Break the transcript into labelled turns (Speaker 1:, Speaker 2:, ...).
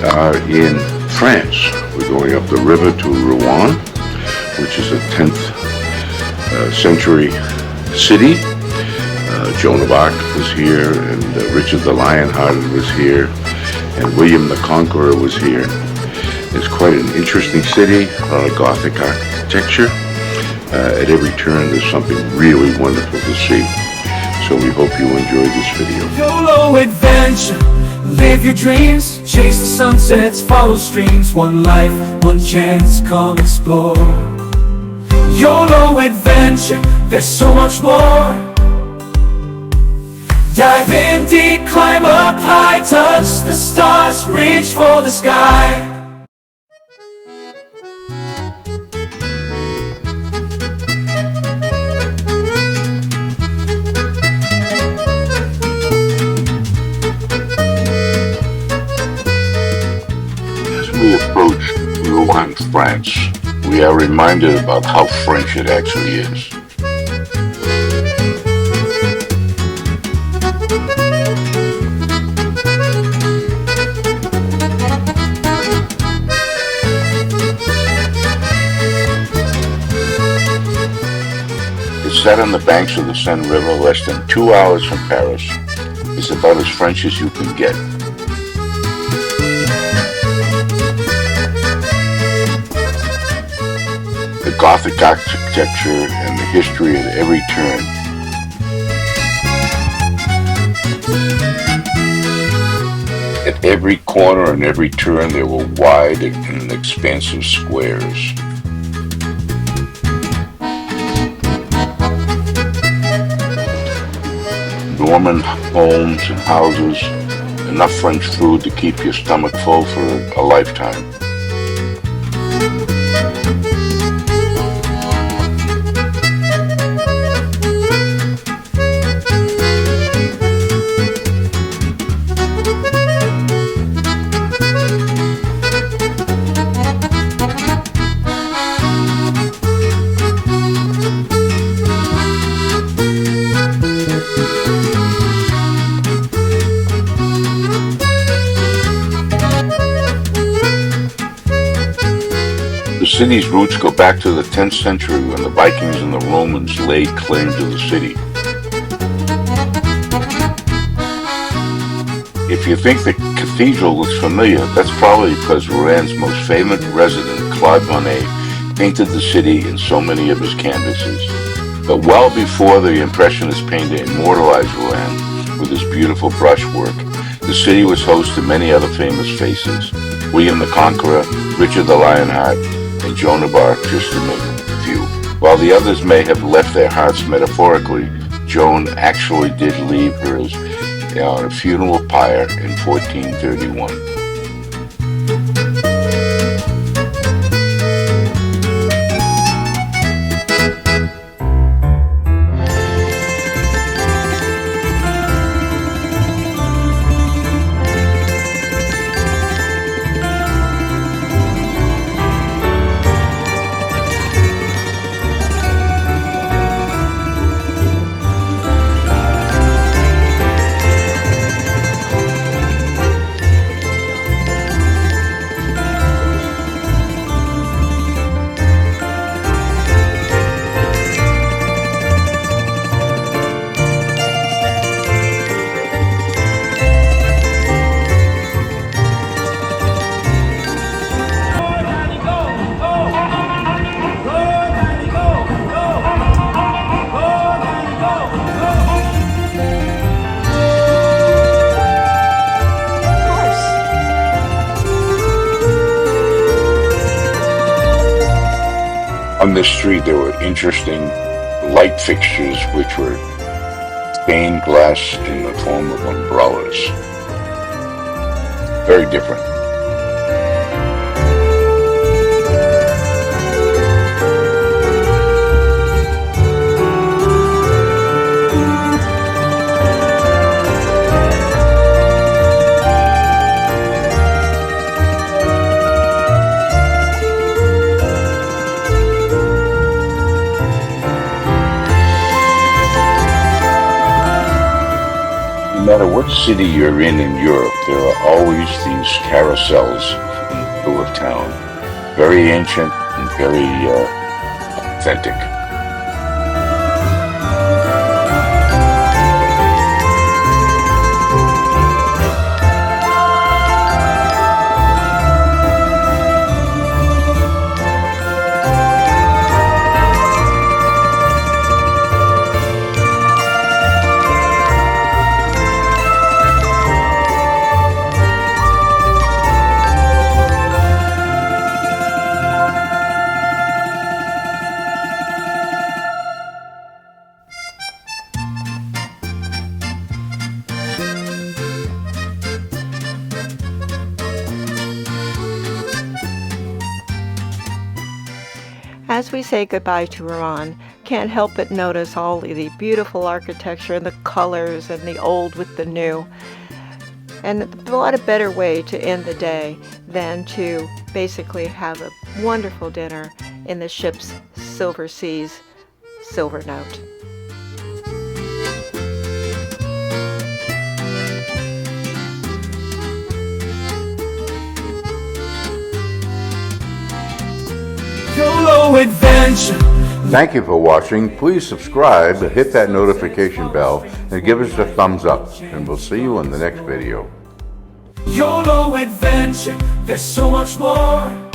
Speaker 1: are in France. We're going up the river to Rouen, which is a 10th century city. Joan of Arc was here, and Richard the Lionheart was here, and William the Conqueror was here. It's quite an interesting city, a lot of Gothic architecture. At every turn there's something really wonderful to see. So we hope you enjoy this video.
Speaker 2: YOLO Adventure, live your dreams, chase the sunsets, follow streams. One life, one chance, come explore. YOLO Adventure, there's so much more. Dive in deep, climb up high, touch the stars, reach for the sky.
Speaker 1: As we approach Rouen, France, we are reminded about how French it actually is. It's set on the banks of the Seine River, less than 2 hours from Paris. It's about as French as you can get. The Gothic architecture and the history at every turn. At every corner and every turn there were wide and expansive squares. Norman homes and houses, enough French food to keep your stomach full for a lifetime. The city's roots go back to the 10th century when the Vikings and the Romans laid claim to the city. If you think the cathedral looks familiar, that's probably because Rouen's most famous resident, Claude Monet, painted the city in so many of his canvases. But well before the Impressionist painter immortalized Rouen with his beautiful brushwork, the city was host to many other famous faces. William the Conqueror, Richard the Lionheart, and Joan of Arc, just to name a few. While the others may have left their hearts metaphorically, Joan actually did leave hers on a funeral pyre in 1431. On this street there were interesting light fixtures which were stained glass in the form of umbrellas. Very different. matter what city you're in Europe, there are always these carousels in the middle of town. Very ancient and very authentic.
Speaker 3: As we say goodbye to Rouen, can't help but notice all the beautiful architecture and the colors and the old with the new. And what a better way to end the day than to basically have a wonderful dinner in the ship's Silver Seas silver note.
Speaker 2: YOLO Adventure.
Speaker 1: Thank you for watching. Please subscribe, hit that notification bell, and give us a thumbs up. And we'll see you in the next video.
Speaker 2: YOLO Adventure. There's so much more.